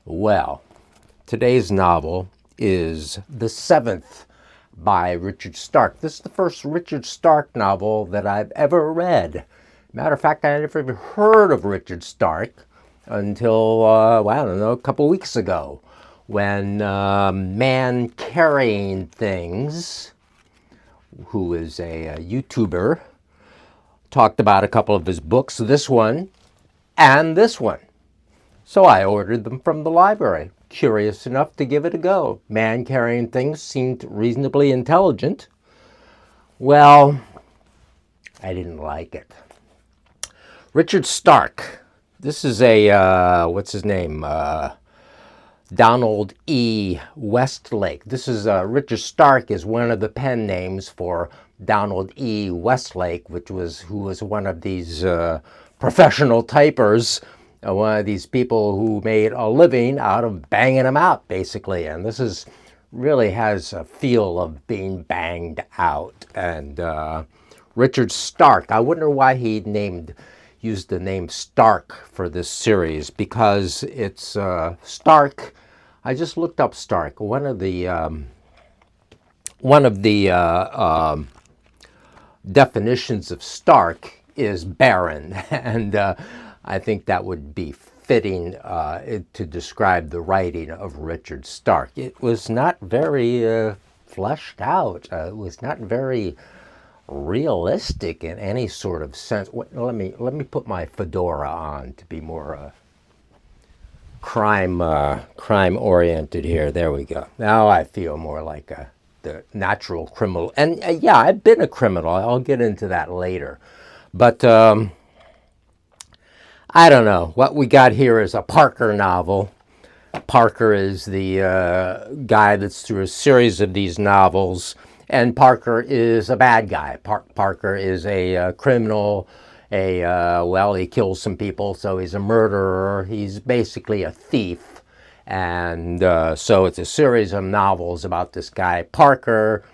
Well, today's novel is The Seventh by Richard Stark. This is the first Richard Stark novel that I've ever read. Matter of fact, I never even heard of Richard Stark until, I don't know, a couple weeks ago when Man Carrying Things, who is a YouTuber, talked about a couple of his books, this one and this one. So I ordered them from the library, curious enough to give it a go. Man Carrying Things seemed reasonably intelligent. Well, I didn't like it. Richard Stark. This is what's his name? Donald E. Westlake. This is Richard Stark is one of the pen names for Donald E. Westlake, who was one of these professional typers, one of these people who made a living out of banging them out, basically. And this is really has a feel of being banged out. And Richard Stark, I wonder why he used the name Stark for this series, because it's Stark. I just looked up Stark. One of the definitions of Stark is barren, and I think that would be fitting to describe the writing of Richard Stark. It was not very fleshed out. It was not very realistic in any sort of sense. Let me put my fedora on to be more crime oriented here. There we go. Now I feel more like the natural criminal. And yeah, I've been a criminal. I'll get into that later. But I don't know. What we got here is a Parker novel. Parker is the guy that's through a series of these novels. And Parker is a bad guy. Parker is a criminal. He kills some people, so he's a murderer. He's basically a thief. And so it's a series of novels about this guy, Parker,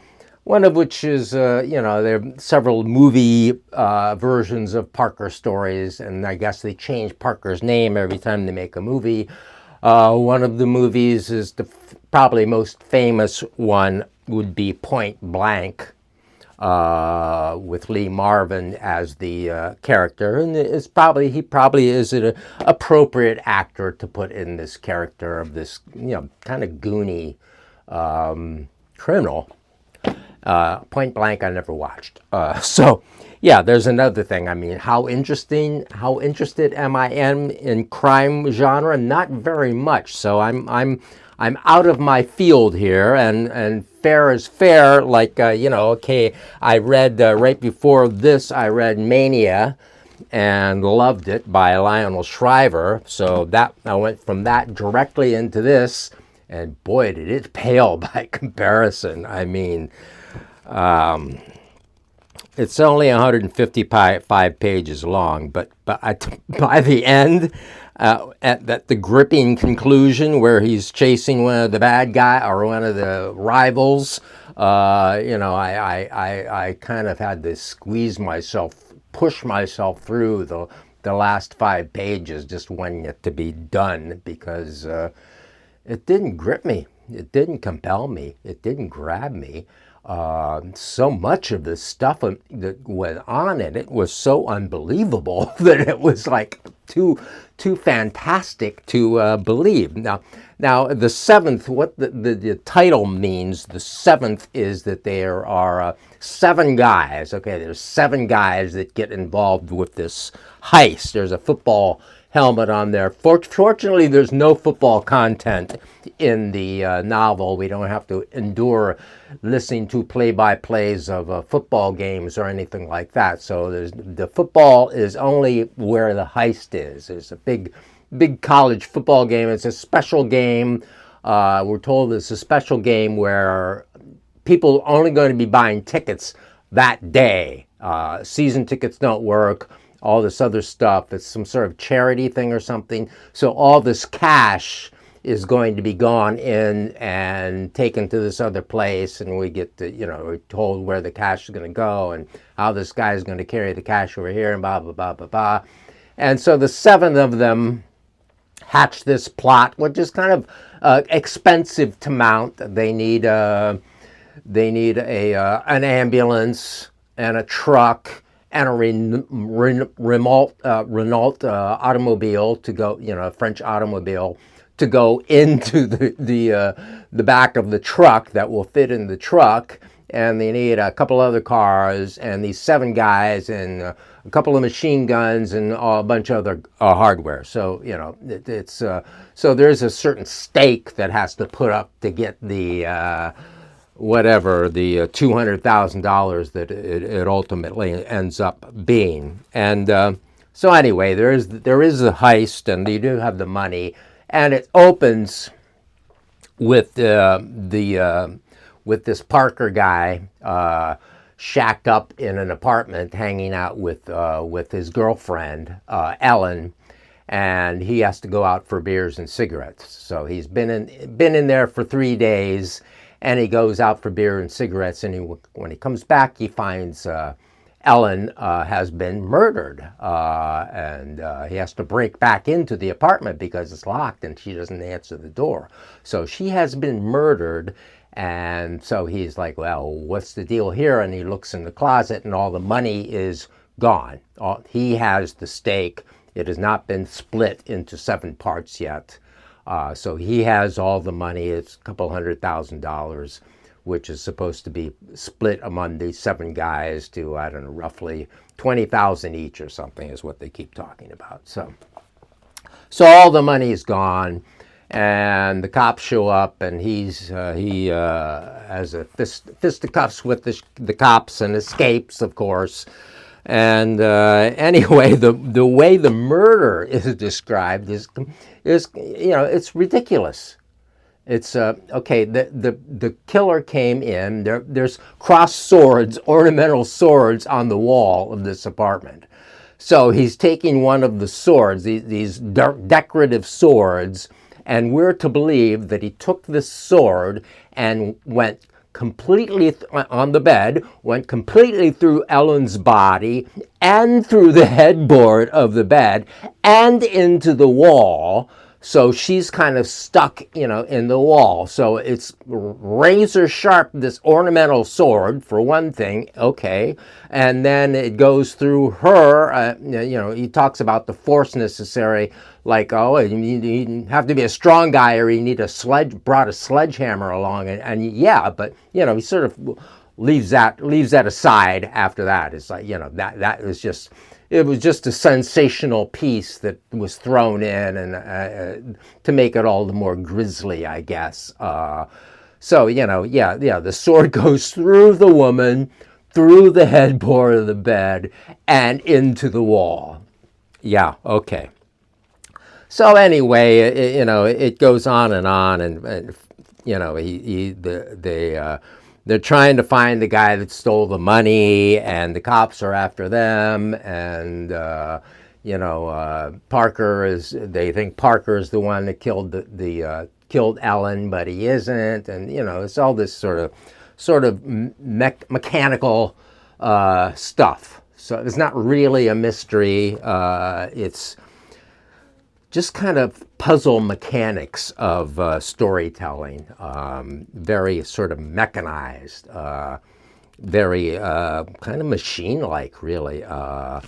one of which is, there are several movie versions of Parker stories, and I guess they change Parker's name every time they make a movie. One of the movies is probably most famous one would be Point Blank, with Lee Marvin as the character, and he probably is an appropriate actor to put in this character of this kind of goony criminal. Point Blank I never watched. So yeah, there's another thing. I mean, how interested am I in crime genre? Not very much. So I'm out of my field here, and fair is fair. Like okay, I read right before this, I read Mania, and loved it by Lionel Shriver. So that I went from that directly into this, and boy, did it pale by comparison. I mean, it's only 155 pages long, but by the end, at the gripping conclusion where he's chasing one of the bad guy or one of the rivals, I kind of had to push myself through the last 5 pages, just wanting it to be done, because it didn't grip me, it didn't compel me, it didn't grab me. So much of the stuff that went on in it was so unbelievable that it was like too fantastic to believe. Now the seventh, what the title means, the seventh is that there are 7 guys. Okay, there's 7 guys that get involved with this heist. There's a football helmet on there. Fortunately, there's no football content in the novel. We don't have to endure listening to play-by-plays of football games or anything like that. So the football is only where the heist is. There's a big college football game. It's a special game. We're told it's a special game where people are only going to be buying tickets that day. Season tickets don't work. All this other stuff. It's some sort of charity thing or something. So all this cash is going to be gone in and taken to this other place, and we get to, we're told where the cash is going to go and how this guy is going to carry the cash over here and blah, blah, blah, blah, blah. And so the 7 of them hatch this plot, which is kind of expensive to mount. They need an ambulance and a truck and a Renault automobile to go, a French automobile to go into the back of the truck that will fit in the truck. And they need a couple other cars and these 7 guys and a couple of machine guns and a bunch of other hardware. So, so there's a certain stake that has to put up to get the the $200,000 that it ultimately ends up being. And so anyway, there is a heist, and you do have the money, and it opens with with this Parker guy shacked up in an apartment, hanging out with his girlfriend Ellen, and he has to go out for beers and cigarettes. So he's been in there for 3 days, and he goes out for beer and cigarettes. And when he comes back, he finds Ellen has been murdered, and he has to break back into the apartment because it's locked and she doesn't answer the door. So she has been murdered. And so he's like, well, what's the deal here? And he looks in the closet, and all the money is gone. He has the stake. It has not been split into 7 parts yet. So he has all the money. It's a couple $100,000, which is supposed to be split among these 7 guys to, I don't know, roughly 20,000 each or something is what they keep talking about. So all the money is gone. And the cops show up, and he has a fisticuffs with the cops and escapes, of course. And anyway, the way the murder is described is it's ridiculous. It's okay. The killer came in. There's crossed swords, ornamental swords on the wall of this apartment. So he's taking one of the swords, these decorative swords. And we're to believe that he took this sword and went completely on the bed, went completely through Ellen's body and through the headboard of the bed and into the wall. So she's kind of stuck, in the wall. So it's razor sharp, this ornamental sword, for one thing, okay. And then it goes through her, he talks about the force necessary, like, you have to be a strong guy, or you need brought a sledgehammer along. And yeah, but, he sort of leaves that aside after that. It's like, that was just... It was just a sensational piece that was thrown in, and to make it all the more grisly, I guess. So the sword goes through the woman, through the headboard of the bed, and into the wall. Yeah, okay. So anyway, it goes on, and they're trying to find the guy that stole the money, and the cops are after them. And they think Parker is the one that killed Ellen, but he isn't. And it's all this sort of mechanical stuff. So it's not really a mystery. It's just kind of puzzle mechanics of storytelling, very sort of mechanized, very kind of machine-like, really. It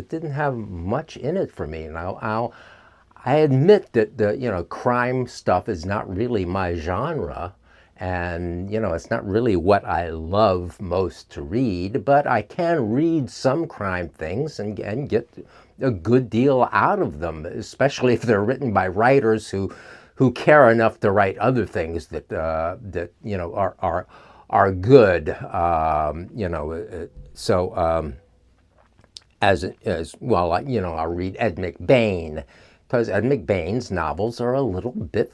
didn't have much in it for me. Now, I admit that crime stuff is not really my genre. And, it's not really what I love most to read, but I can read some crime things and get a good deal out of them, especially if they're written by writers who care enough to write other things that are good. As well, I'll read Ed McBain, because Ed McBain's novels are a little bit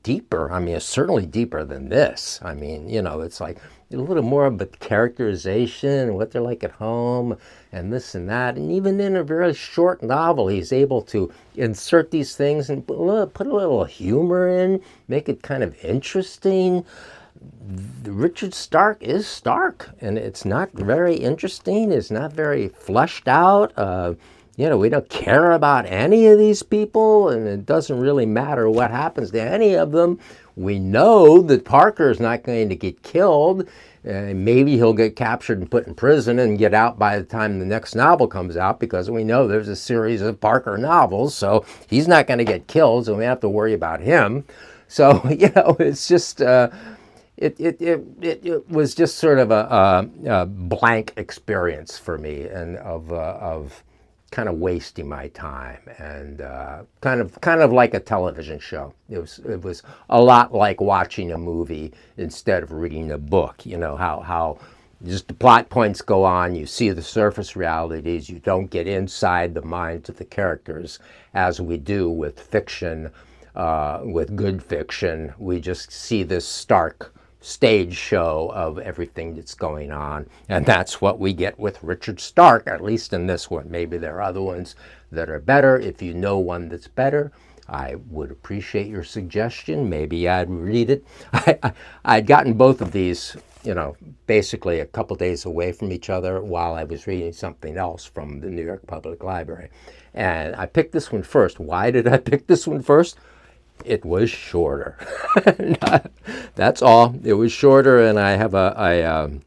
deeper. I mean, it's certainly deeper than this. I mean, it's like a little more of a characterization, what they're like at home, and this and that. And even in a very short novel, he's able to insert these things and put a little humor in, make it kind of interesting. Richard Stark is Stark, and it's not very interesting. It's not very fleshed out. We don't care about any of these people, and it doesn't really matter what happens to any of them. We know that Parker is not going to get killed. Maybe he'll get captured and put in prison and get out by the time the next novel comes out, because we know there's a series of Parker novels, so he's not going to get killed, so we have to worry about him. So, it's just... It was just sort of a blank experience for me, and of kind of wasting my time, and kind of like a television show. It was a lot like watching a movie instead of reading a book. How just the plot points go on, you see the surface realities, you don't get inside the minds of the characters as we do with fiction. With good fiction, we just see this stark stage show of everything that's going on, and that's what we get with Richard Stark, at least in this one. Maybe there are other ones that are better. If you know one that's better, I would appreciate your suggestion. Maybe I'd read it. I'd gotten both of these, basically a couple days away from each other while I was reading something else from the New York Public Library, and I picked this one first. Why did I pick this one first? It was shorter. That's all. It was shorter, and I have a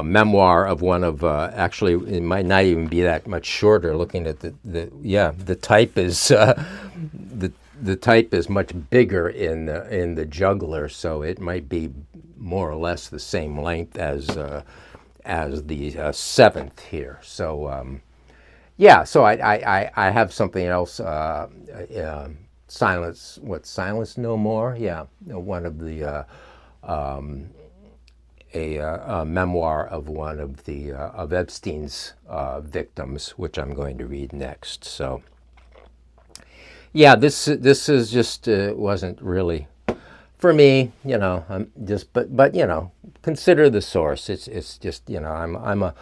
memoir of one of actually, it might not even be that much shorter. Looking at the type is the type is much bigger in the juggler, so it might be more or less the same length as the seventh here. So. Yeah, so I have something else. Silence. What? Silence No More. Yeah, one of the a memoir of one of the of Epstein's victims, which I'm going to read next. So yeah, this is just wasn't really for me. I'm just but consider the source. It's just I'm a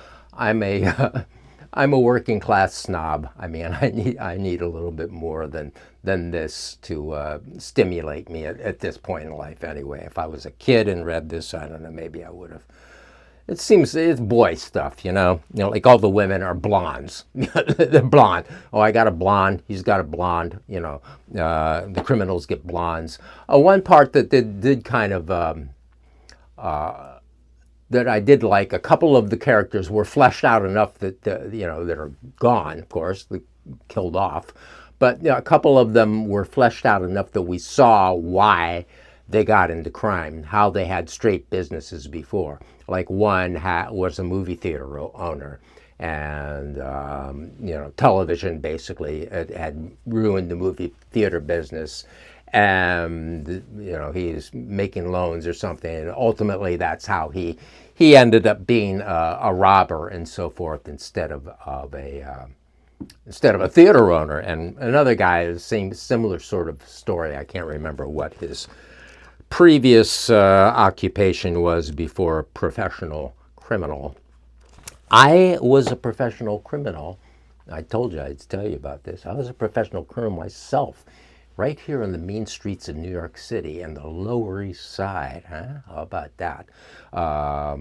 I'm a working class snob. I mean, I need a little bit more than this to stimulate me at this point in life. Anyway, if I was a kid and read this, I don't know, maybe I would have. It seems it's boy stuff, like all the women are blondes. They're blonde. Oh, I got a blonde. He's got a blonde. The criminals get blondes. One part that did kind of. That I did like, a couple of the characters were fleshed out enough that that are gone, of course, killed off, but a couple of them were fleshed out enough that we saw why they got into crime, how they had straight businesses before. Like one was a movie theater owner, and television basically had ruined the movie theater business. And he's making loans or something, and ultimately that's how he ended up being a robber and so forth, instead of a theater owner. And another guy, the same similar sort of story. I can't remember what his previous occupation was before professional criminal. I was a professional criminal. I told you I'd tell you about this. I was a professional criminal myself, right here on the mean streets of New York City and the Lower East Side. How about that? A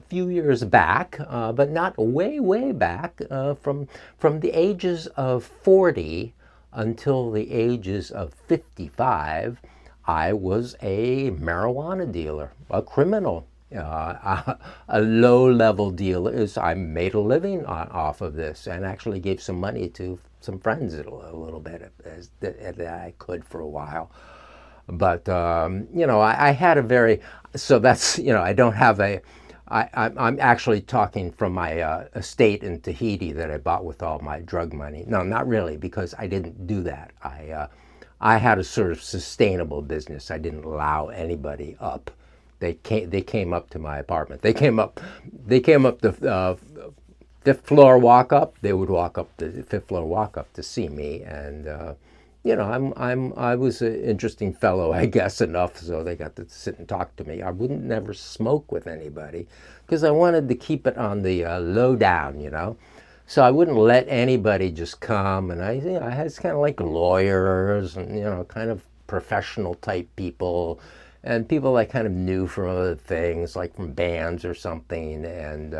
few years back, but not way back, from the ages of 40 until the ages of 55, I was a marijuana dealer, a criminal. A low-level dealer. I made a living off of this, and actually gave some money to some friends a little bit that I could for a while. But I had a very, so that's, I don't have I'm actually talking from my estate in Tahiti that I bought with all my drug money. No, not really, because I didn't do that. I had a sort of sustainable business. I didn't allow anybody up. They came up to my apartment. They came up the fifth floor walk up. They would walk up the fifth floor walk up to see me, and I was an interesting fellow, I guess, enough so they got to sit and talk to me. I wouldn't never smoke with anybody because I wanted to keep it on the low down, So I wouldn't let anybody just come, and I had kind of like lawyers and kind of professional type people. And people I kind of knew from other things, like from bands or something. And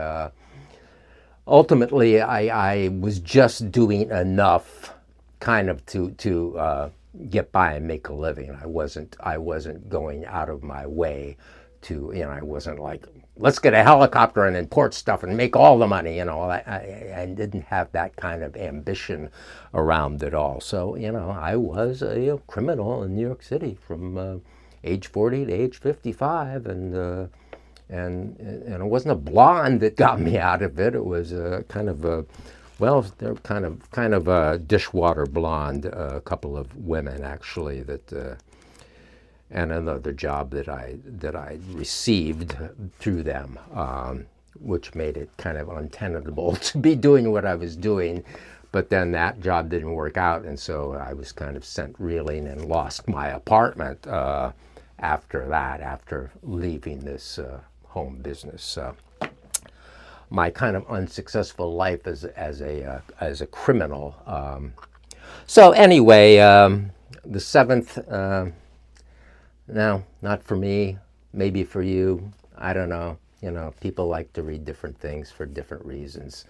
ultimately, I was just doing enough kind of to get by and make a living. I wasn't going out of my way to, I wasn't like, let's get a helicopter and import stuff and make all the money. I didn't have that kind of ambition around it all. So, I was a criminal in New York City from age 40 to age 55, and it wasn't a blonde that got me out of it. It was kind of a, well, they're kind of a dishwater blonde. A couple of women actually and another job that I received through them, which made it kind of untenable to be doing what I was doing. But then that job didn't work out, and so I was kind of sent reeling and lost my apartment after that, after leaving this home business. My kind of unsuccessful life as a criminal. So anyway, the seventh. No, not for me. Maybe for you. I don't know. People like to read different things for different reasons.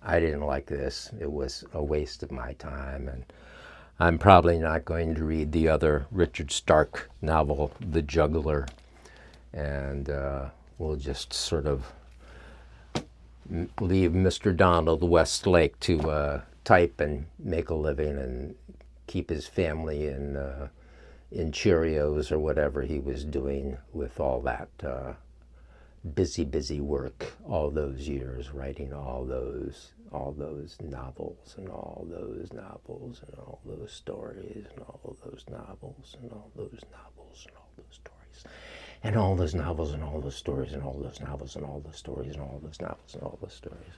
I didn't like this. It was a waste of my time, and I'm probably not going to read the other Richard Stark novel, The Juggler, and we'll just sort of leave Mr. Donald Westlake to type and make a living and keep his family in Cheerios or whatever he was doing with all that busy work all those years, writing all those novels and all those novels and all those stories and all those novels and all those novels and all those stories and all those novels and all those stories and all those novels and all those stories and all those novels and all those stories.